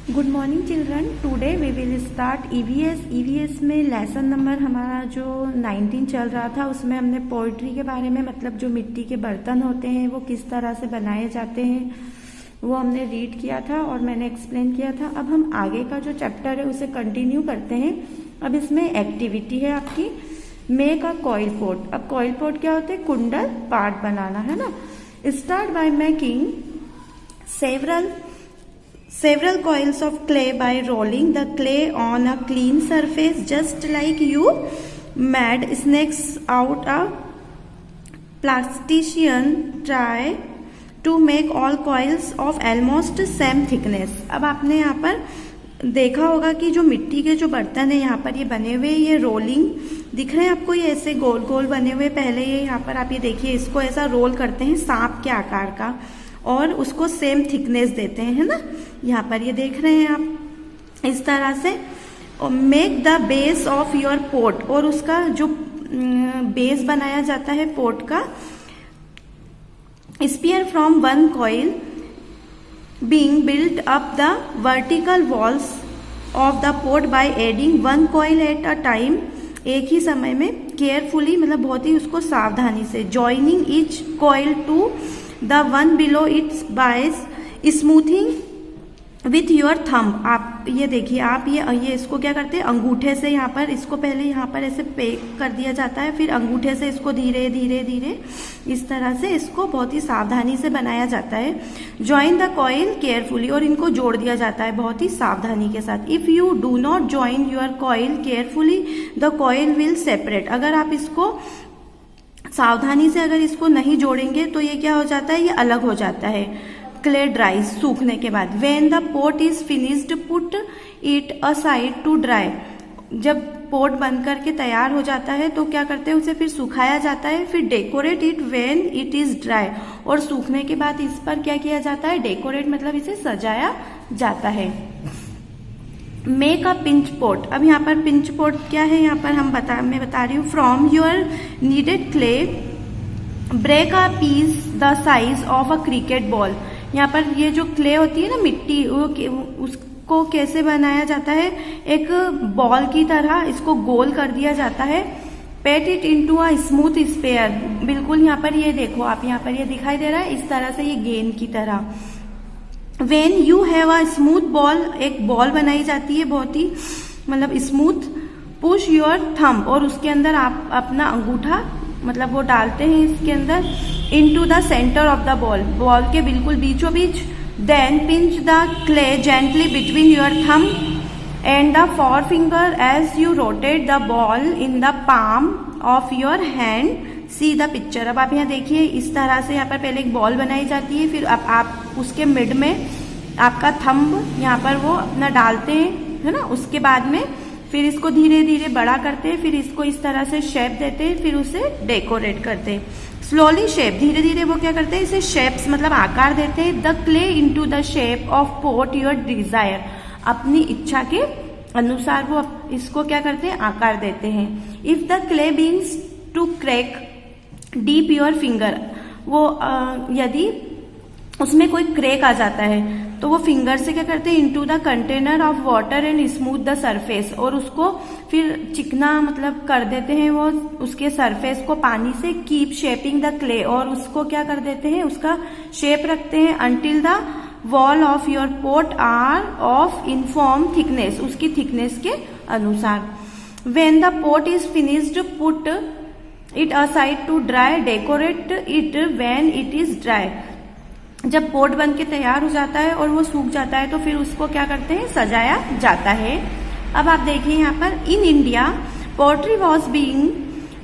Good morning children. Today we will start EVS. EVS में lesson number हमारा जो 19 चल रहा था, उसमें हमने पोएट्री के बारे में, मतलब जो मिट्टी के बर्तन होते हैं वो किस तरह से बनाए जाते हैं वो हमने रीड किया था और मैंने एक्सप्लेन किया था। अब हम आगे का जो चैप्टर है उसे कंटिन्यू करते हैं। अब इसमें एक्टिविटी है आपकी मेक अ कॉइल पॉट। अब कॉइल पॉट क्या होते हैं? कुंडल पाट बनाना, है ना। Start by making several coils of clay by rolling the clay on a clean surface, just like you made snakes out a plastician. Try to make all coils of almost same thickness. अब आपने यहाँ पर देखा होगा कि जो मिट्टी के जो बर्तन है यहाँ पर ये बने हुए, ये रोलिंग दिख रहे हैं आपको, ये ऐसे गोल गोल बने हुए। पहले ये यहाँ पर आप ये देखिए, इसको ऐसा रोल करते हैं सांप के आकार का और उसको सेम थिकनेस देते हैं, है ना। यहाँ पर ये देख रहे हैं आप इस तरह से। Make the base of your pot, और उसका जो बेस बनाया जाता है पोट का। Spear from one coil being built up the vertical walls of the pot by adding one coil at a time. एक ही समय में केयरफुली, मतलब बहुत ही उसको सावधानी से। Joining each coil to the one below its by smoothing with your thumb. आप ये देखिए, आप ये इसको क्या करते हैं, अंगूठे से यहाँ पर इसको पहले यहाँ पर ऐसे पेक कर दिया जाता है, फिर अंगूठे से इसको धीरे धीरे धीरे इस तरह से इसको बहुत ही सावधानी से बनाया जाता है। ज्वाइन द कॉइल केयरफुली, और इनको जोड़ दिया जाता है बहुत ही सावधानी के साथ। If you do not join your coil carefully the coil will separate. अगर आप इसको सावधानी से अगर इसको नहीं जोड़ेंगे तो ये क्या हो जाता है, ये अलग हो जाता है। क्ले ड्राई, सूखने के बाद। When the pot is finished put it aside to dry. जब पोट बन करके तैयार हो जाता है तो क्या करते हैं, उसे फिर सुखाया जाता है। फिर decorate it when it is dry, और सूखने के बाद इस पर क्या किया जाता है, डेकोरेट मतलब इसे सजाया जाता है। Make a pinch pot. अब यहाँ पर पिंच पोट क्या है, यहाँ पर मैं बता रही हूँ। From your kneaded clay break a piece the size of a cricket ball. यहाँ पर ये जो क्ले होती है ना, मिट्टी, उसको कैसे बनाया जाता है, एक बॉल की तरह इसको गोल कर दिया जाता है। Pat it into a smooth sphere. बिल्कुल यहाँ पर ये देखो आप, यहाँ पर ये दिखाई दे रहा है इस तरह से, ये गेंद की तरह। When you have a smooth ball, एक बॉल बनाई जाती है बहुत ही मतलब स्मूथ। पुश योर थंब, और उसके अंदर आप अपना अंगूठा मतलब वो डालते हैं इसके अंदर। Into the centre of the ball, ball के बिल्कुल बीचों बीच। Then pinch the clay gently between your thumb and the forefinger as you rotate the ball in the palm of your hand. See the picture. अब आप यहाँ देखिए इस तरह से, यहाँ पर पहले एक बॉल बनाई जाती है, फिर अब आप उसके मिड में आपका थंब यहाँ पर वो अपना डालते हैं, है ना। उसके बाद में फिर इसको धीरे धीरे बड़ा करते हैं, फिर इसको इस तरह से शेप देते हैं, फिर उसे डेकोरेट करते हैं। स्लोली शेप, धीरे धीरे वो क्या करते हैं, इसे शेप्स मतलब आकार देते हैं। The clay into the shape of pot your desire. अपनी इच्छा के अनुसार वो इसको क्या करते हैं, आकार देते हैं। If the clay begins to crack deep your finger, वो यदि उसमें कोई क्रैक आ जाता है तो वो फिंगर से क्या करते हैं, into the container of water and smooth the surface, और उसको फिर चिकना मतलब कर देते हैं वो उसके सरफेस को पानी से। कीप शेपिंग द क्ले, और उसको क्या कर देते हैं, उसका शेप रखते हैं। Until the wall of your pot are of uniform thickness, उसकी थिकनेस के अनुसार। When the pot is finished put it aside to dry. Decorate it when it is dry. जब पोट बन के तैयार हो जाता है और वो सूख जाता है तो फिर उसको क्या करते हैं, सजाया जाता है। अब आप देखिए यहाँ पर, in India pottery was being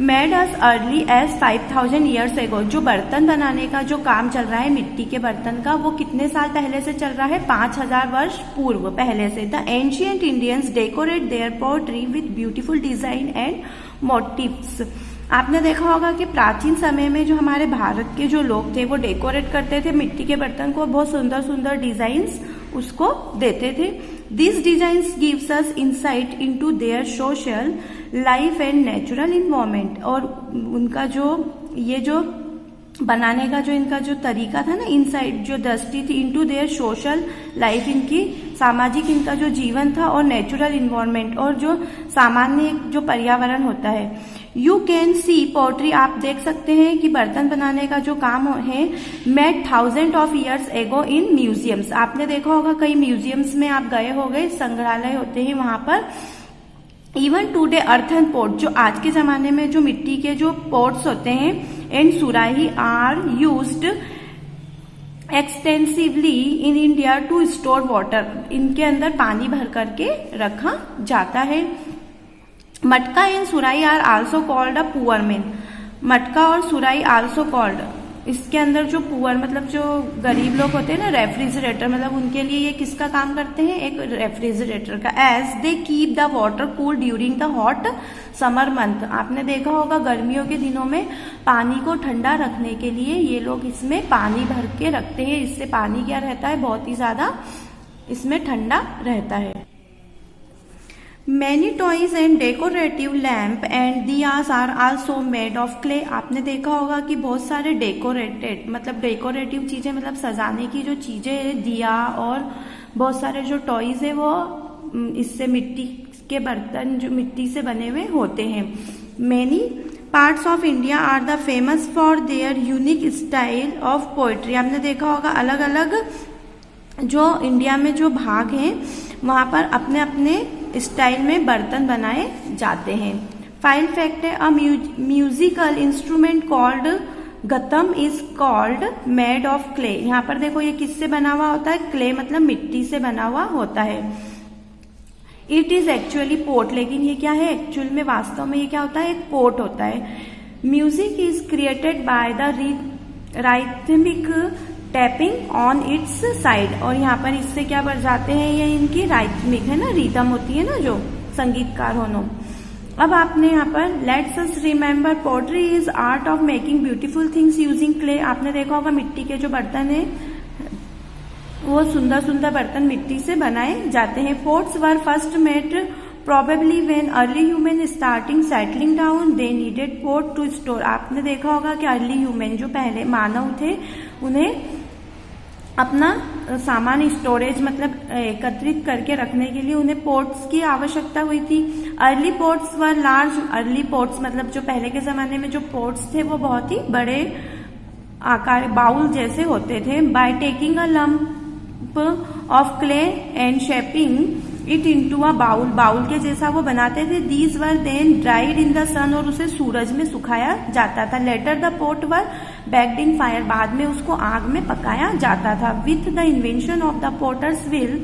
made as early as 5000 years ago. जो बर्तन बनाने का जो काम चल रहा है मिट्टी के बर्तन का, वो कितने साल पहले से चल रहा है, 5000 वर्ष पूर्व पहले से। The ancient Indians decorate their pottery with beautiful design and motifs. आपने देखा होगा कि प्राचीन समय में जो हमारे भारत के जो लोग थे वो डेकोरेट करते थे मिट्टी के बर्तन को, बहुत सुंदर सुंदर डिजाइन्स उसको देते थे। This designs gives us insight into their social life and natural environment. और उनका जो ये जो बनाने का जो इनका जो तरीका था ना, इनसाइड जो दृष्टि थी इनटू देयर सोशल लाइफ, इनकी सामाजिक इनका जो जीवन था, और नेचुरल इन्वायरमेंट, और जो सामान्य जो पर्यावरण होता है। यू कैन सी पोट्री, आप देख सकते हैं कि बर्तन बनाने का जो काम है made 1000 of years ago in museums. आपने देखा होगा कई म्यूजियम्स में आप गए होंगे, संग्रहालय होते हैं वहां पर। इवन टूडे अर्थन पोट, जो आज के जमाने में जो मिट्टी के जो पोट्स होते हैं, and surahi are used extensively in India to store water, इनके अंदर पानी भर करके रखा जाता है। Matka and surahi are also called a poor man, मटका और सुराही आल्सो कॉल्ड, इसके अंदर जो पुअर मतलब जो गरीब लोग होते हैं ना, रेफ्रिजरेटर, मतलब उनके लिए ये किसका काम करते हैं, एक रेफ्रिजरेटर का। As they keep the water cool during the hot summer month, आपने देखा होगा गर्मियों के दिनों में पानी को ठंडा रखने के लिए ये लोग इसमें पानी भर के रखते हैं, इससे पानी क्या रहता है, बहुत ही ज्यादा इसमें ठंडा रहता है। Many toys and decorative lamp and diyas are also made of clay, आपने देखा होगा कि बहुत सारे डेकोरेटेड मतलब डेकोरेटिव चीजें मतलब सजाने की जो चीजें है, दिया और बहुत सारे जो टॉयज है वो इससे मिट्टी के बर्तन जो मिट्टी से बने हुए होते हैं। Many parts of India are the famous for their unique style of poetry, आपने देखा होगा अलग अलग जो इंडिया में जो भाग हैं वहां पर अपने अपने स्टाइल में बर्तन बनाए जाते हैं। फाइल फैक्ट है, a musical instrument called Ghatam is called made of clay, यहाँ पर देखो ये किससे बना हुआ होता है, क्ले मतलब मिट्टी से बना हुआ होता है। इट इज एक्चुअली पोट, लेकिन ये क्या है एक्चुअल में, वास्तव में ये क्या होता है, एक पोट होता है। Music is created by the rhythmic tapping on its side, और यहाँ पर इससे क्या बढ़ जाते हैं, ये इनकी राइथमिक है ना, रिदम होती है ना जो संगीतकार होनो। अब आपने यहाँ पर let's us remember pottery is art of making beautiful things using clay, आपने देखा होगा मिट्टी के जो बर्तन है वो सुंदर सुंदर बर्तन मिट्टी से बनाए जाते हैं। Pots were first made probably when early human starting settling down they needed pot to store, आपने देखा होगा कि अर्ली ह्यूमन जो पहले मानव थे उन्हें अपना सामान स्टोरेज मतलब एकत्रित करके रखने के लिए उन्हें पोर्ट्स की आवश्यकता हुई थी। अर्ली पोर्ट्स वर लार्ज, अर्ली पोर्ट्स मतलब जो पहले के जमाने में जो पोर्ट्स थे वो बहुत ही बड़े आकार बाउल जैसे होते थे। By taking a lump of clay and shaping it into a bowl, bowl के जैसा वो बनाते थे। These were then dried in the sun, और उसे सूरज में सुखाया जाता था। Later the pot were baked in fire, बाद में उसको आग में पकाया जाता था। With the invention of the potter's wheel,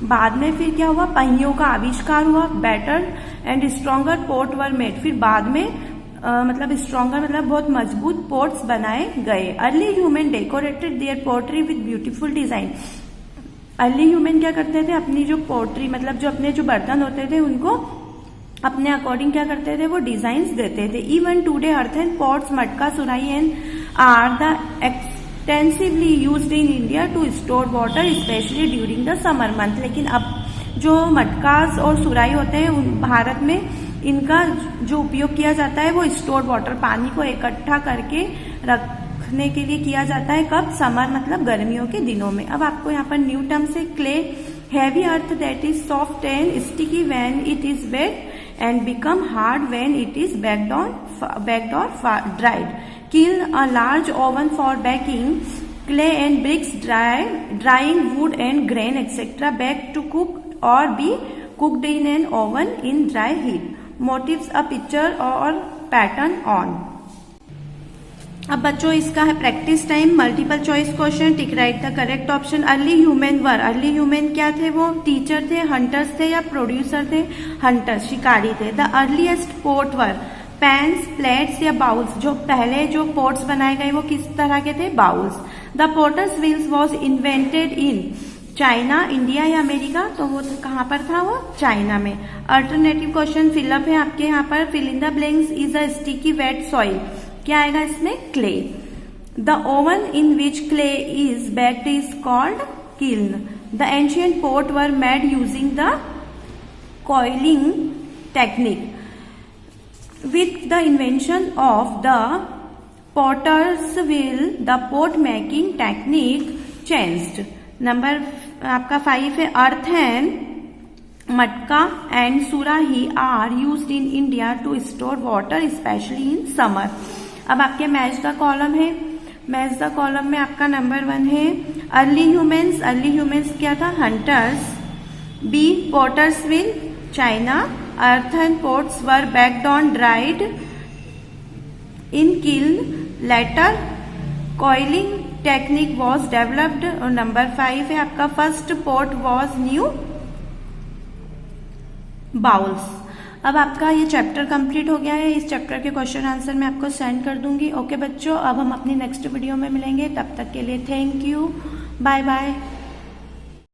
बाद में फिर क्या हुआ, पहियों का आविष्कार हुआ। Better and stronger pot were made, फिर बाद में मतलब स्ट्रॉन्गर मतलब बहुत मजबूत पोट्स बनाए गए। Early human decorated their pottery with beautiful design, early human क्या करते थे, अपनी जो पोट्री मतलब जो अपने जो बर्तन होते थे उनको अपने अकॉर्डिंग क्या करते थे, वो डिजाइन्स देते थे। Even today earthen pots, matka, surahi and are the extensively used in India to store water specially during the summer month, लेकिन अब जो मटकास और सुराही होते हैं भारत में इनका जो उपयोग किया जाता है वो स्टोर वाटर, पानी को इकट्ठा करके रखने के लिए किया जाता है। कब, समर मतलब गर्मियों के दिनों में। अब आपको यहाँ पर न्यू टर्म से clay, heavy earth that is soft and sticky when it is wet and become hard when it is baked और dried. Kiln, a large oven for baking clay and bricks, drying wood and grain etcetera, bake to cook और be cooked in an oven in dry heat. Motifs, a picture और pattern on. अब बच्चों इसका है practice time, multiple choice question, tick right the correct option. Early human were, early human क्या थे, वो teacher थे, हंटर्स थे या प्रोड्यूसर थे, हंटर्स शिकारी थे। The earliest pot were pans, plates या बाउल्स, जो पहले जो पोट्स बनाए गए वो किस तरह के थे, bowls. The potters wheels was invented in China, India या अमेरिका, तो वो कहाँ पर था, वो चाइना में। अल्टरनेटिव क्वेश्चन फिलअप है आपके यहाँ पर, fill in the blanks. Is a sticky wet soil, क्या आएगा इसमें, clay. The oven in which clay is baked is called kiln. The ancient pot were made using the coiling technique. With the invention of the potters will the pot making technique changed. Number आपका 5 है earthen, matka and surahi are used in India to store water specially in summer. अब आपके match the column है. Match the column में आपका number 1 है early humans. Early humans क्या था? Hunters. B potter's wheel, China. Earthen pots were baked on dried in kiln. Later coiling technique was developed. और number 5 है आपका first pot was new bowls. अब आपका ये चैप्टर कंप्लीट हो गया है. इस चैप्टर के क्वेश्चन आंसर मैं आपको सेंड कर दूंगी. ओके बच्चों, अब हम अपनी नेक्स्ट वीडियो में मिलेंगे. तब तक के लिए थैंक यू. Bye bye.